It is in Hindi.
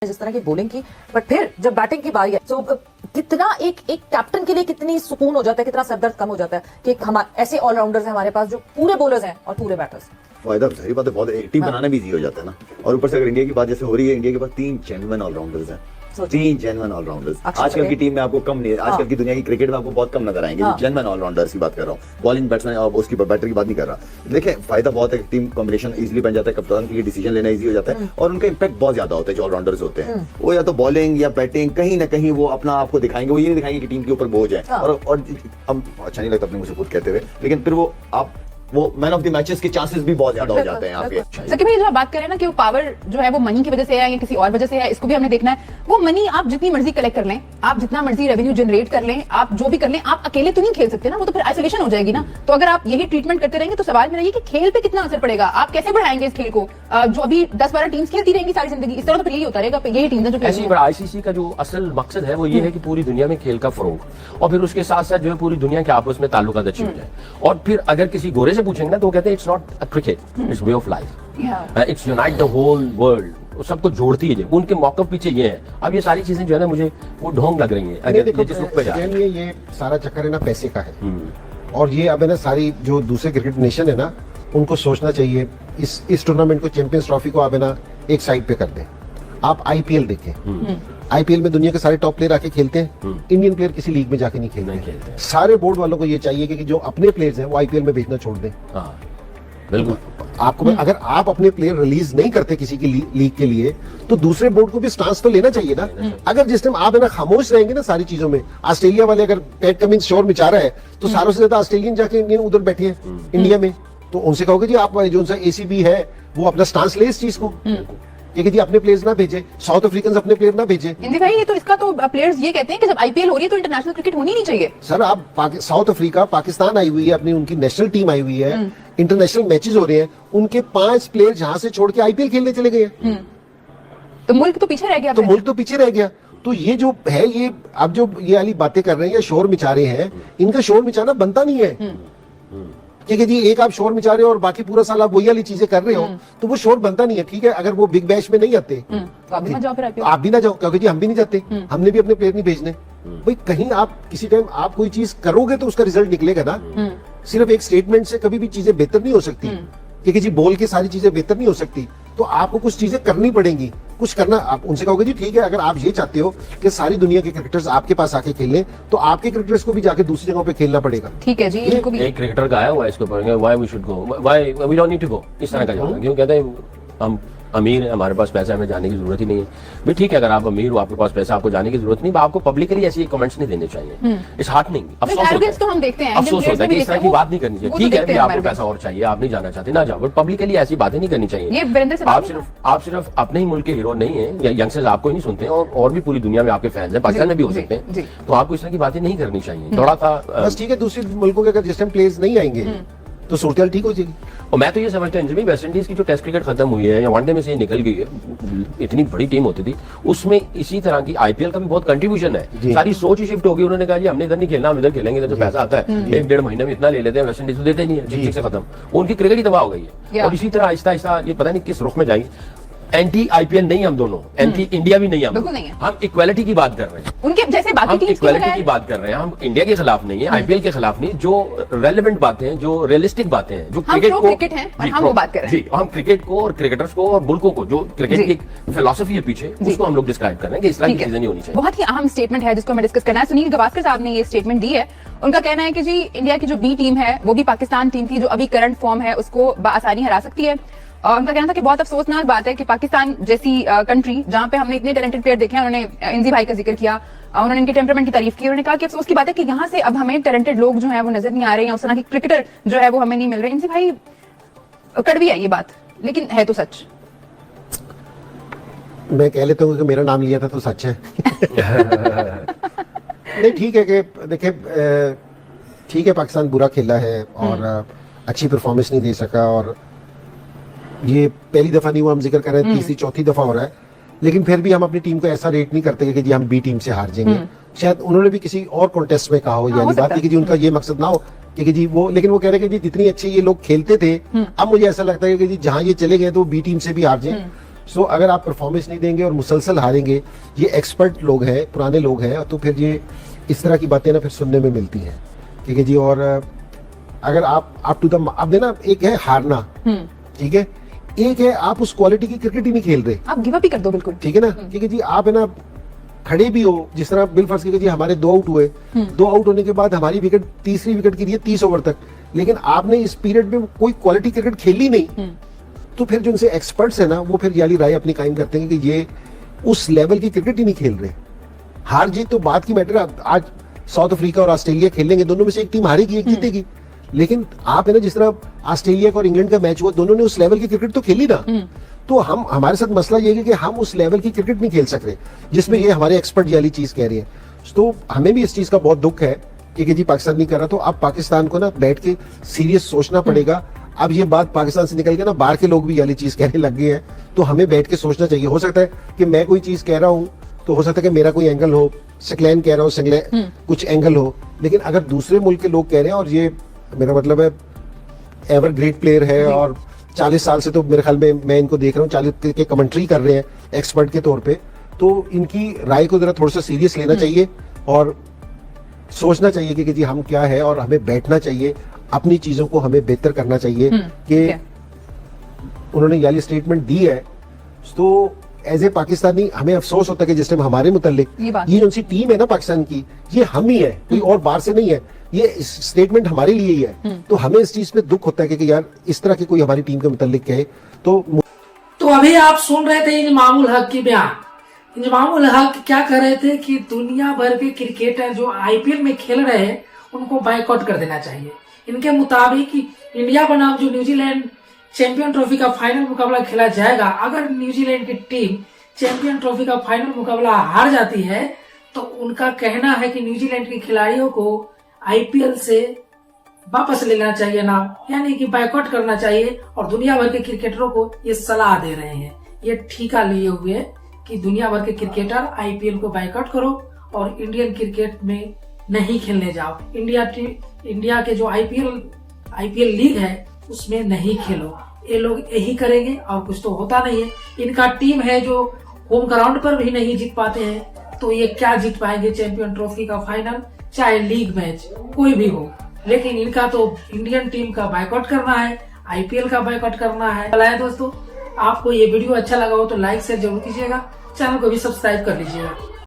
जिस तरह की बॉलिंग की, बट फिर जब बैटिंग की बारी है तो कितना एक कैप्टन के लिए कितनी सुकून हो जाता है, कितना सरदर्द कम हो जाता है कि हम ऐसे ऑलराउंडर्स हैं हमारे पास जो पूरे बॉलर्स हैं और पूरे बैटर्स। फायदा सही बात है, बहुत टीम बनाना भी इजी हो जाता है ना। और ऊपर से अगर इंडिया की बात जैसे हो रही है, इंडिया के पास 3 जेन्युइन ऑलराउंडर्स हैं, 3 जेन्युइन ऑलराउंडर्स। आजकल की टीम में आपको कम नहीं, आजकल की दुनिया की क्रिकेट में आपको बहुत कम नजर आएंगे जेन्युइन ऑलराउंडर्स की बात कर रहा हूँ। बॉलिंग बैट्समैन और उसकी बैटर की बात नहीं कर रहा। देखिए फायदा बहुत है, टीम कॉम्बिनेशन इजीली बन जाता है, कप्तान के लिए डिसीजन लेना इजी हो जाता है और उनका इंपैक्ट बहुत ज्यादा होता है। जो ऑलराउंडर्स होते हैं वो या तो बॉलिंग या बैटिंग कहीं ना कहीं वो अपना आपको दिखाएंगे, वो ये नहीं दिखाएंगे कि टीम के ऊपर बोझ है। और हम अच्छा नहीं लगता अपने मुझे खुद कहते हुए, लेकिन फिर वो मैन ऑफ द मैचेस के चांसेस भी बहुत ज्यादा हो जाते हैं यहाँ पे। सकी भाई, जो आप बात करें ना कि वो पावर जो है वो मनी की वजह से है या किसी और वजह से है, इसको भी हमने देखना है। वो मनी आप जितनी मर्जी कलेक्ट कर लें, आप जितना मर्जी रेवेन्यू जनरेट कर लें, आप जो भी कर लें, आप अकेले तो नहीं खेल सकते ना, वो तो फिर आइसोलेशन हो जाएगी ना। तो अगर आप यही ट्रीटमेंट करते रहेंगे तो सवाल मेरा ये कि खेल पे कितना असर पड़ेगा, आप कैसे बढ़ाएंगे इस खेल को? जो अभी 10-12 टीम्स खेलती रहेंगी सारी जिंदगी, इस तरह तो फिर यही होता रहेगा, यही टीम जो ऐसी आईसीसी का जो असल मकसद है वो ये है कि पूरी दुनिया में खेल का फरोग और फिर उसके साथ साथ जो है पूरी दुनिया के आपस में ताल्लुकात अच्छे हो जाए। और फिर अगर किसी गोरे से पूछेंगे ना तो वो कहते हैं it's not a cricket, it's way of life, it's unite the whole world, सबको जोड़ती है। उनके मौक़िफ़ पीछे ये है। अब ये सारी चीजें जो है ना मुझे वो ढोंग लग रही है। अगर जिस रुख पे जा रहे हैं ये सारा चक्कर है ना पैसे का है। और ये अब है ना सारी जो दूसरे क्रिकेट नेशन है ना उनको सोचना चाहिए, इस टूर्नामेंट को, चैंपियंस ट्रॉफी को आप है ना एक साइड पे कर दें। आप आईपीएल देखें, आईपीएल में दुनिया के सारे टॉप प्लेयर आके खेलते हैं, इंडियन प्लेयर किसी लीग में जाके नहीं खेलते। सारे बोर्ड वालों को ये चाहिए कि जो अपने प्लेयर्स हैं वो आईपीएल में भेजना छोड़ दें। बिल्कुल। आपको अगर आप अपने प्लेयर रिलीज नहीं करते किसी की लीग के लिए तो दूसरे बोर्ड को भी स्टांस तो लेना चाहिए ना। अगर जिस टाइम आप है ना खामोश रहेंगे ना सारी चीजों में, ऑस्ट्रेलिया वाले अगर पैट कमिंस शोर मचा रहा है तो सारों से ज्यादा ऑस्ट्रेलियन जाके इंडियन उधर बैठे हैं इंडिया में, तो उनसे कहोगे जी आप जो सा एसीबी है वो अपना स्टांस ले इस चीज को कि जी अपने प्लेयर्स ना भेजे, साउथ अफ्रीकन अपने प्लेयर ना भेजे। इंदी भाई, ये तो इसका तो प्लेयर्स ये कहते हैं कि जब आईपीएल हो रही है तो इंटरनेशनल क्रिकेट होनी नहीं चाहिए। सर आप साउथ अफ्रीका, पाकिस्तान आई हुई है, अपनी उनकी नेशनल टीम आई हुई है, इंटरनेशनल मैचेस हो रहे हैं, उनके 5 प्लेयर जहां से छोड़ के आईपीएल खेलने चले गए। तो मुल्क तो पीछे रह गया। तो मुल्क तो पीछे रह गया। तो ये जो है, ये अब जो ये वाली बातें कर रहे हैं या शोर मचा रहे हैं, इनका शोर मचाना बनता नहीं है। ठीक है जी, एक आप शोर मचा रहे हो और बाकी पूरा साल आप वही वाली चीजें कर रहे हो तो वो शोर बनता नहीं है। ठीक है, अगर वो बिग बैश में नहीं आते तो आप भी ना जाओ, फिर आप भी ना जाओ, क्योंकि जी हम भी नहीं जाते, हमने भी अपने प्लेयर नहीं भेजने। भाई कहीं आप किसी टाइम आप कोई चीज करोगे तो उसका रिजल्ट निकलेगा ना। सिर्फ एक स्टेटमेंट से कभी भी चीजें बेहतर नहीं हो सकती, क्योंकि जी बोल के सारी चीजें बेहतर नहीं हो सकती। तो आपको कुछ चीजें करनी पड़ेंगी, कुछ करना। आप उनसे कहोगे जी ठीक है, अगर आप ये चाहते हो कि सारी दुनिया के क्रिकेटर्स आपके पास आके खेलें तो आपके क्रिकेटर्स को भी जाके दूसरी जगहों पे खेलना पड़ेगा। ठीक है जी, इनको भी एक क्रिकेटर का आया हुआ है इसके ऊपर, why we should go, why we don't need to go, इस तरह का जवाब। क्यों कहते हैं हम अमीर है, हमारे पास पैसा है, हमें जाने की जरूरत ही नहीं है। भाई ठीक है, अगर आप अमीर हो, आपके पास पैसा, आपको जाने की जरूरत नहीं, आपको पब्लिकली ऐसे कमेंट्स नहीं देने चाहिए। इट्स हार्टनिंग, अफसोस तो हम देखते हैं, अफसोस होता है कि इस तरह की बात नहीं करनी चाहिए। ठीक है, भी आपको पैसा और चाहिए, आप नहीं जाना चाहते, ना जाओ, बट पब्लिकली ऐसी बातें नहीं करनी चाहिए। आप सिर्फ अपने ही मुल्क के हीरो नहीं है, या यंगस्टर्स आपको ही नहीं सुनते हैं, और भी पूरी दुनिया में आपके फैंस हैं, पाकिस्तान में भी हो सकते हैं। तो आपको इस तरह की बातें नहीं करनी चाहिए। थोड़ा सा बस ठीक है, दूसरे मुल्कों के अगर जिस टाइम प्लेयर्स नहीं आएंगे तो सूरत ठीक हो जाएगी। और मैं तो ये समझता हूँ वेस्ट इंडीज की जो टेस्ट क्रिकेट खत्म हुई है या वनडे में से निकल गई है, इतनी बड़ी टीम होती थी, उसमें इसी तरह की आईपीएल का भी बहुत कंट्रीब्यूशन है। सारी सोच ही शिफ्ट हो गई। उन्होंने कहा जी हमने इधर नहीं खेलना, हम इधर खेलेंगे, इधर जो पैसा आता है 1-1.5 महीने में इतना ले लेते हैं, वेस्ट इंडीज देते नहीं है, ठीक से खत्म। उनकी क्रिकेट ही तबाह हो गई है। और इसी तरह आहिस्ता आहिस्ता ये पता नहीं किस रुख में जाएंगे। एंटी आईपीएल नहीं हम दोनों, एंटी इंडिया भी नहीं हम इक्वालिटी की बात कर रहे हैं, उनके जैसे बाकी हम इक्वालिटी की बात कर रहे हैं। हम इंडिया के खिलाफ नहीं है, आईपीएल के खिलाफ नहीं, जो रेलेवेंट बातें हैं, जो रियलिस्टिक बातें हैं, जो क्रिकेट है और हम वो बात कर रहे हैं। हम क्रिकेट को और क्रिकेटर्स को और मुल्कों को, जो क्रिकेट की फिलॉसफी है पीछे, उसको हम लोग डिस्क्राइब कर रहे हैं कि इस तरह की चीजें नहीं होनी चाहिए। बहुत ही अहम स्टेटमेंट है जिसको हमें डिस्कस करना है। सुनील गावस्कर साहब ने ये स्टेटमेंट दी है। उनका कहना है कि जी इंडिया की जो बी टीम है वो भी पाकिस्तान टीम की जो अभी करंट फॉर्म है उसको बआसानी हरा सकती है। और उनका कहना था कि बहुत अफसोसनाक बात है कि पाकिस्तान जैसी कंट्री जहां पे हमने इतने टैलेंटेड प्लेयर देखे हैं, उन्होंने इंजी भाई का जिक्र किया, उन्होंने इनके टेम्परामेंट की तारीफ की, उन्होंने कहा कि अफसोस की बात है कि यहाँ से अब हमें टैलेंटेड लोग जो है वो नजर नहीं आ रहे हैं, उस तरह के क्रिकेटर जो है वो हमें नहीं मिल रहे। इंजी भाई कड़वी है ये बात, लेकिन है तो सच। मैं कह लेता हूँ कि मेरा नाम लिया था तो सच है। नहीं ठीक है कि देखिए, ठीक है पाकिस्तान बुरा खेला है और अच्छी परफॉर्मेंस नहीं दे सका, और ये पहली दफा नहीं हुआ, हम जिक्र कर रहे हैं तीसरी चौथी दफा हो रहा है, लेकिन फिर भी हम अपनी टीम को ऐसा रेट नहीं करते कि जी हम बी टीम से हार जाएंगे। शायद उन्होंने भी किसी और कॉन्टेस्ट में कहा हो यानी बात, कि जी उनका ये मकसद ना हो कि जी वो, लेकिन वो कह रहे हैं कि जी जितनी अच्छी ये लोग खेलते थे, अब मुझे ऐसा लगता है कि जी जहां ये चले गए तो बी टीम से भी हार जाए। सो अगर आप परफॉर्मेंस नहीं देंगे और मुसलसल हारेंगे, ये एक्सपर्ट लोग हैं, पुराने लोग हैं, तो फिर ये इस तरह की बातें ना फिर सुनने में मिलती हैं, ठीक है जी। और अगर आप टू द अब ना, एक है हारना, ठीक है, एक है आप उस क्वालिटी की क्रिकेट ही नहीं खेल रहे, आप गिव अप ही कर दो बिल्कुल, ठीक है ना, ठीक है जी। आप है ना खड़े भी हो, जिस तरह बिल फर्ज कीजिए हमारे 2 आउट हुए, 2 आउट होने के बाद हमारी विकेट तीसरी विकेट गिरी है 30 ओवर तक, लेकिन आपने इस पीरियड में कोई क्वालिटी क्रिकेट खेली नहीं, तो फिर जो उनसे एक्सपर्ट्स है ना, वो फिर याली राय अपनी कायम करते हैं कि ये उस लेवल की क्रिकेट ही नहीं खेल रहे। हार जीत तो बात की मैटर है, आज साउथ अफ्रीका और ऑस्ट्रेलिया खेलेंगे, दोनों में से एक टीम हारेगी, एक जीतेगी, लेकिन आप है ना, जिस तरह ऑस्ट्रेलिया का और इंग्लैंड का मैच हुआ, दोनों ने उस लेवल की क्रिकेट तो खेली ना। तो हमारे साथ मसला ये है कि हम उस लेवल की क्रिकेट नहीं खेल सकते जिसमें ये हमारे एक्सपर्ट वाली चीज कह रही है। तो हमें भी इस चीज का बहुत दुख है कि जी पाकिस्तान नहीं कर रहा, तो अब पाकिस्तान को ना बैठ के सीरियस सोचना पड़ेगा। अब ये बात पाकिस्तान से निकल के ना बाहर के लोग भी वाली चीज कहने लग गए हैं, तो हमें बैठ के सोचना चाहिए। हो सकता है कि मैं कोई चीज कह रहा हूँ तो हो सकता है कि मेरा कोई एंगल हो, सकलैन कह रहा हूँ सकलैन कुछ एंगल हो, लेकिन अगर दूसरे मुल्क के लोग कह रहे हैं, और ये मेरा मतलब है एवर ग्रेट प्लेयर है और 40 साल से तो मेरे ख्याल में मैं इनको देख रहा हूँ 40 के कमेंट्री कर रहे हैं एक्सपर्ट के तौर पे, तो इनकी राय को जरा थोड़ा सा सीरियस लेना चाहिए और सोचना चाहिए कि जी हम क्या है, और हमें बैठना चाहिए, अपनी चीजों को हमें बेहतर करना चाहिए। कि उन्होंने ये स्टेटमेंट दी है, तो एज ए पाकिस्तानी हमें अफसोस होता है कि जिस टाइम हमारे मुतालिक ये जो सी टीम है ना पाकिस्तान की, ये हम ही है, कोई और बाहर से नहीं है, ये स्टेटमेंट हमारे लिए ही है। तो हमें इस चीज पे दुख होता है कि यार इस तरह की कोई हमारी टीम के मुतालिक कहे। तो अभी आप सुन रहे थे इंजमामुल हक की बयान। इंजमामुल हक क्या कर रहे थे कि दुनिया भर के क्रिकेटर जो आईपीएल में खेल रहे हैं उनको बाइकआउट कर देना चाहिए। इनके मुताबिक इंडिया बनाम जो न्यूजीलैंड चैंपियन ट्रॉफी का फाइनल मुकाबला खेला जाएगा, अगर न्यूजीलैंड की टीम चैंपियन ट्रॉफी का फाइनल मुकाबला हार जाती है तो उनका कहना है कि न्यूजीलैंड के खिलाड़ियों को आईपीएल से वापस लेना चाहिए नाम, यानी कि बाइकआउट करना चाहिए। और दुनिया भर के क्रिकेटरों को ये सलाह दे रहे हैं, ये ठेका लिए हुए कि दुनिया भर के क्रिकेटर आईपीएल को बाइकआउट करो और इंडियन क्रिकेट में नहीं खेलने जाओ। इंडिया के जो आईपीएल लीग है उसमें नहीं खेलो। ये लोग यही करेंगे और कुछ तो होता नहीं है। इनका टीम है जो होम ग्राउंड पर भी नहीं जीत पाते हैं, तो ये क्या जीत पाएंगे चैंपियन ट्रॉफी का फाइनल, चाहे लीग मैच कोई भी हो। लेकिन इनका तो इंडियन टीम का बाइकआउट करना है, आईपीएल का बाइकआउट करना है। दोस्तों, आपको ये वीडियो अच्छा लगा हो तो लाइक शेयर जरूर कीजिएगा, चैनल को भी सब्सक्राइब कर लीजिएगा।